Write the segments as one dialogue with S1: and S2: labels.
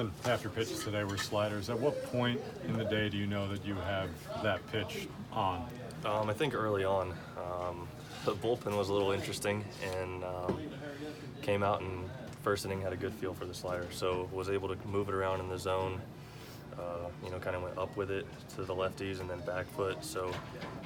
S1: than half your pitches today were sliders. At what point in the day do you know that you have that pitch on?
S2: I think early on. The bullpen was a little interesting and came out and first inning had a good feel for the slider. So was able to move it around in the zone. Kind of went up with it to the lefties and then back foot. So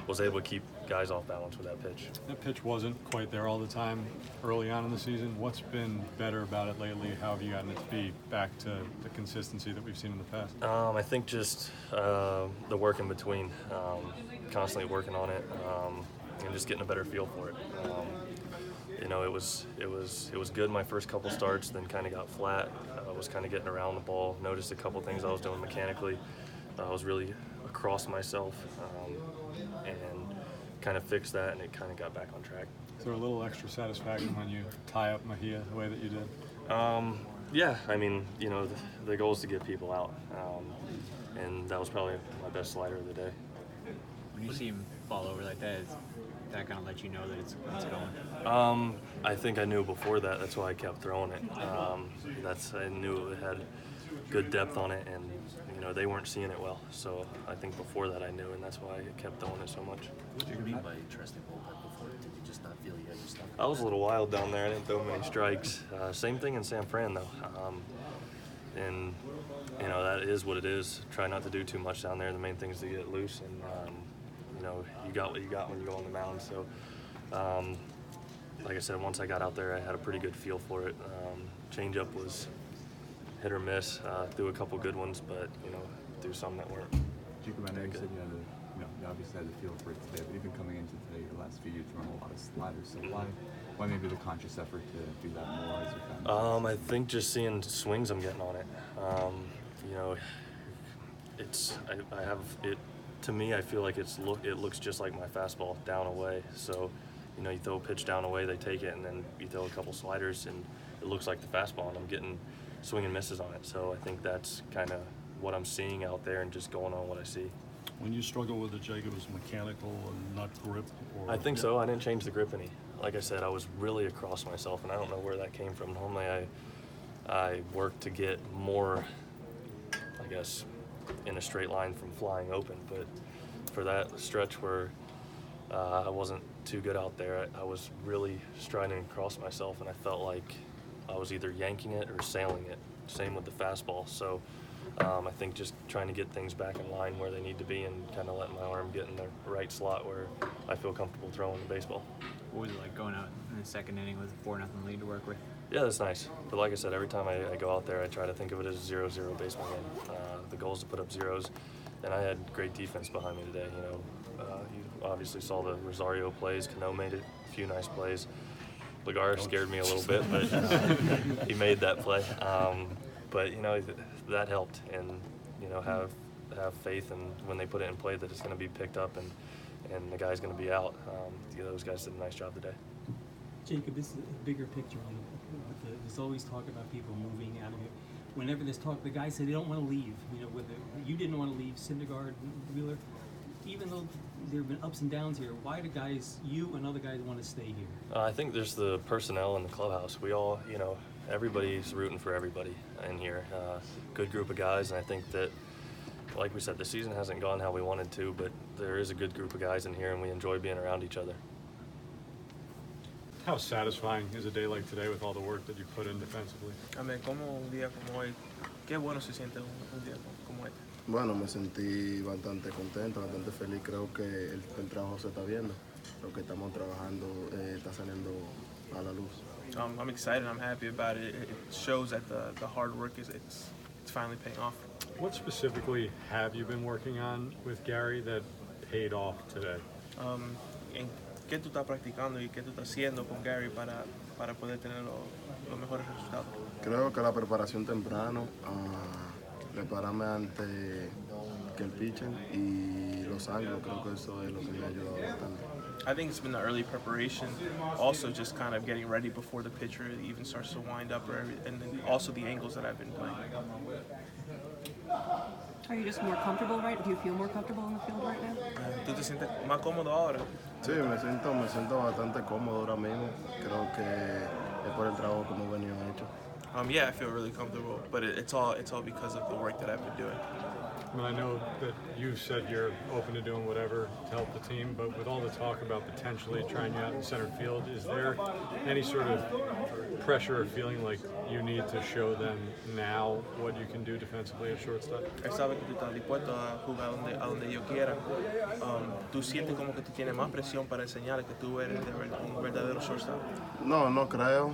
S2: was able to keep guys off balance with that pitch.
S1: That pitch wasn't quite there all the time early on in the season. What's been better about it lately? How have you gotten it to be back to the consistency that we've seen in the past?
S2: I think just the work in between, constantly working on it, and just getting a better feel for it. It was good my first couple starts, then kind of got flat. I was kind of getting around the ball, noticed a couple things I was doing mechanically. I was really across myself and kind of fixed that, and it kind of got back on track.
S1: Is there a little extra satisfaction when you tie up Mejia the way that you did?
S2: Yeah, I mean, the goal is to get people out, and that was probably my best slider of the day.
S3: When you see him fall over like that, that kind of let you know that it's going?
S2: I think I knew before that. That's why I kept throwing it. I knew it had good depth on it, and they weren't seeing it well. So I think before that I knew, and that's why I kept throwing it so much.
S4: What did you mean by trusting bullpen before? Did you just not feel you had your stuff?
S2: I was a little wild down there. I didn't throw many strikes. Same thing in San Fran though. And that is what it is. Try not to do too much down there. The main thing is to get loose, and you got what you got when you go on the mound. So, like I said, once I got out there, I had a pretty good feel for it. Changeup was hit or miss. Threw a couple good ones, but threw some that weren't.
S5: Jacob, I know you said you obviously had the feel for it today, but even coming into today, the last few years, run a lot of sliders. So why maybe the conscious effort to do that more as you found?
S2: I think just seeing swings I'm getting on it. I have it. To me, I feel like it looks just like my fastball down away. So, you throw a pitch down away, they take it, and then you throw a couple sliders, and it looks like the fastball, and I'm getting swing and misses on it. So I think that's kind of what I'm seeing out there and just going on what I see.
S6: When you struggle with the Jake, it was mechanical and not grip?
S2: I think so. I didn't change the grip any. Like I said, I was really across myself, and I don't know where that came from. Normally I work to get more, I guess, in a straight line from flying open, but for that stretch where I wasn't too good out there, I was really striding across myself, and I felt like I was either yanking it or sailing it. Same with the fastball. So I think just trying to get things back in line where they need to be and kind of letting my arm get in the right slot where I feel comfortable throwing the baseball.
S3: What was it like going out in the second inning with a 4-0 lead to work with?
S2: Yeah, that's nice. But like I said, every time I go out there, I try to think of it as a 0-0 baseball game. The goal is to put up zeros, and I had great defense behind me today. You obviously saw the Rosario plays. Cano made a few nice plays. Lagar scared me a little bit, but he made that play. But that helped, and have faith, and when they put it in play, that it's going to be picked up, and the guy's going to be out. Those guys did a nice job today.
S7: Jacob, this is a bigger picture. There's always talk about people moving out of here. Whenever there's talk, the guys say they don't want to leave. You didn't want to leave, Syndergaard, Wheeler. Even though there have been ups and downs here, why do you and other guys want to stay here?
S2: I think there's the personnel in the clubhouse. We all, everybody's rooting for everybody in here. Good group of guys, and I think that, like we said, the season hasn't gone how we wanted to, but there is a good group of guys in here, and we enjoy being around each other.
S1: How satisfying is a day like today with all the work that you put in defensively?
S8: Amed, ¿cómo un día como hoy? Qué bueno se siente un día como este.
S9: Bueno, me sentí bastante contento, bastante feliz. Creo que el trabajo se está viendo. Lo que estamos trabajando está saliendo a la luz.
S8: I'm excited. I'm happy about it. It shows that the hard work it's finally paying off.
S1: What specifically have you been working on with Gary that paid off today?
S8: ¿En qué tú estás practicando y qué tú estás haciendo con Gary para poder tener los mejores resultados?
S9: Creo que la preparación temprano, prepararme antes que el pitcher y los ángulos, creo que eso es lo que me ha ayudado bastante.
S8: I think it's been the early preparation, also just kind of getting ready before the pitcher even starts to wind up, and then also the angles that I've been playing.
S10: Are you just more comfortable, right? Do you feel more comfortable in the field right now?
S8: ¿Tú te sientes más cómodo ahora?
S9: Sí, me siento bastante cómodo ahora mismo. Creo que es por el trabajo que hemos venido hecho.
S8: Yeah, I feel really comfortable, but it's all because of the work that I've been doing.
S1: I mean, I know that you said you're open to doing whatever to help the team, but with all the talk about potentially trying you out in center field, is there any sort of pressure or feeling like you need to show them now what you can do defensively at shortstop?
S8: Él sabe que tú estás dispuesto a jugar a donde ellos quieran. ¿Tú sientes como que tú tienes más presión para enseñarles que tú eres un verdadero shortstop?
S9: No, no creo.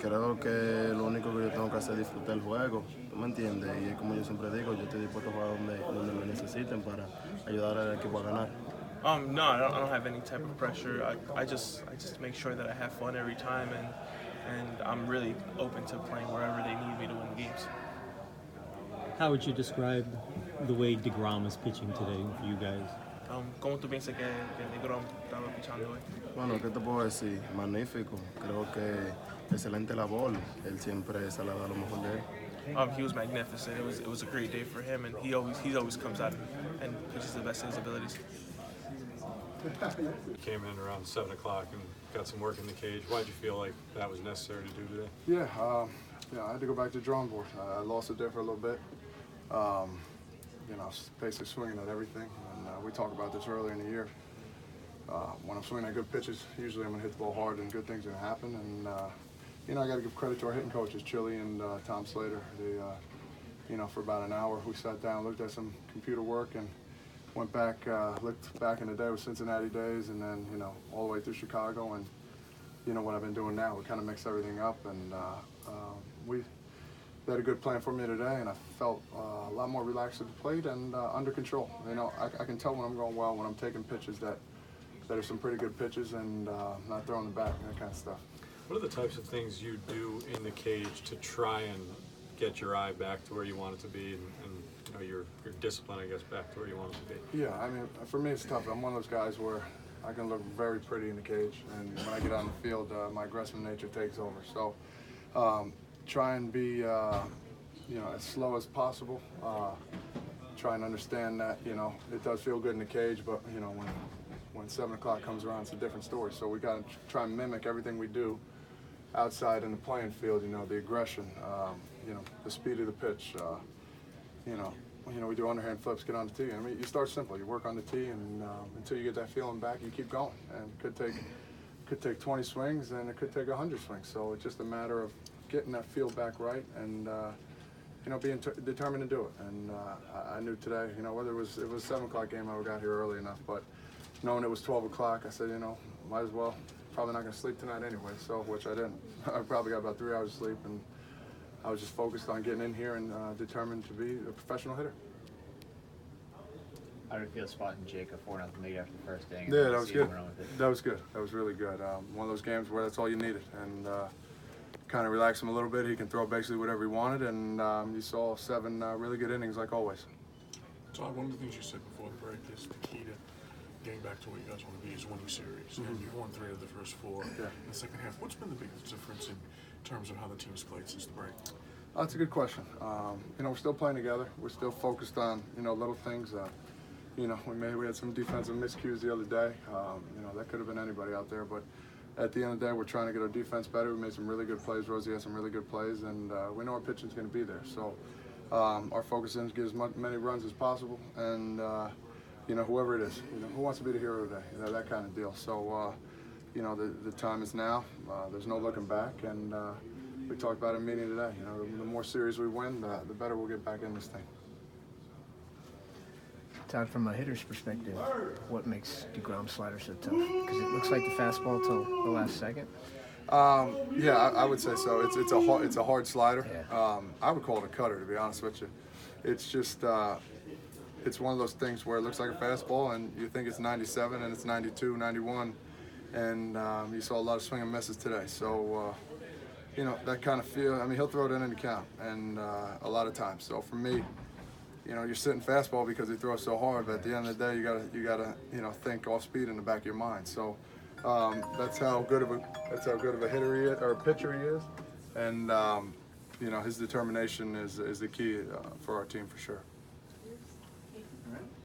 S9: Creo que lo único que yo tengo que hacer es disfrutar el juego, ¿tú me entiendes? Y es como yo siempre digo, yo estoy dispuesto a jugar donde me necesiten para ayudar al equipo a ganar.
S8: No, I don't have any type of pressure. I just make sure that I have fun every time, and I'm really open to playing wherever they need me to win games.
S7: How would you describe the way deGrom is pitching today for you guys?
S8: ¿Cómo tú piensas que deGrom estaba pichando hoy?
S9: Bueno, ¿qué te puedo decir? Magnífico. Creo que excelente labor. Él siempre se le da lo mejor de él.
S8: He was magnificent. It was a great day for him, and he always comes out and pitches the best of his abilities.
S1: You came in around 7 o'clock and got some work in the cage. Why did you feel like that was necessary to do today?
S11: Yeah, I had to go back to the drawing board. I lost it there for a little bit. Basically swinging at everything. And we talked about this earlier in the year. When I'm swinging at good pitches, usually I'm going to hit the ball hard and good things are going to happen. And, I got to give credit to our hitting coaches, Chili and Tom Slater. They, for about an hour, we sat down, looked at some computer work, and went back, looked back in the day with Cincinnati days, and then, all the way through Chicago. And, what I've been doing now, we kind of mixed everything up. And they had a good plan for me today, and I felt a lot more relaxed at the plate and under control. I can tell when I'm going well, when I'm taking pitches that are some pretty good pitches and not throwing the back, that kind of stuff.
S1: What are the types of things you do in the cage to try and get your eye back to where you want it to be and your discipline, I guess, back to where you want it to be?
S11: Yeah, I mean, for me it's tough. I'm one of those guys where I can look very pretty in the cage, and when I get on the field, my aggressive nature takes over. So try and be as slow as possible. Try and understand that, it does feel good in the cage, but, when 7 o'clock comes around, it's a different story. So we got to try and mimic everything we do outside in the playing field, the aggression, the speed of the pitch. We do underhand flips, get on the tee. I mean, you start simple. You work on the tee, and until you get that feeling back, you keep going. And it could take 20 swings, and it could take 100 swings. So it's just a matter of getting that feel back right and being determined to do it. And I knew today, whether it was a 7 o'clock game, I would have got here early enough, but knowing it was 12 o'clock, I said, might as well. Probably not going to sleep tonight anyway, so which I didn't. I probably got about 3 hours of sleep, and I was just focused on getting in here and determined to be a professional hitter.
S3: How did it feel spotting Jacob 4-0 lead after the first inning?
S11: Yeah, that was good. That was good. That was really good. One of those games where that's all you needed, and kind of relax him a little bit. He can throw basically whatever he wanted, and you saw 7 really good innings like always.
S12: Todd, one of the things you said before the break is the key to getting back to where you guys want to be is winning series. And you've won 3 of the first 4 in the second half. What's been the biggest difference in terms of how the team's played since the break?
S11: That's a good question. We're still playing together. We're still focused on, little things. We had some defensive miscues the other day. That could have been anybody out there, but at the end of the day, we're trying to get our defense better. We made some really good plays. Rosie had some really good plays, and we know our pitching's going to be there. So our focus is to get as many runs as possible, and whoever it is, who wants to be the hero today, that kind of deal. So, the time is now. There's no looking back, and we talked about it in a meeting today. The more series we win, the better we'll get back in this thing.
S4: Todd, from a hitter's perspective, what makes deGrom's slider so tough? Because it looks like the fastball till the last second.
S11: I would say so. It's a hard slider.
S4: Yeah.
S11: I would call it a cutter, to be honest with you. It's just it's one of those things where it looks like a fastball, and you think it's 97, and it's 92, 91, and you saw a lot of swing and misses today. So that kind of feel. I mean, he'll throw it in any count, and a lot of times. So for me, you're sitting fastball because he throws so hard, but at the end of the day, you gotta think off speed in the back of your mind. So that's how good of a hitter he is, or a pitcher he is, and his determination is the key for our team for sure.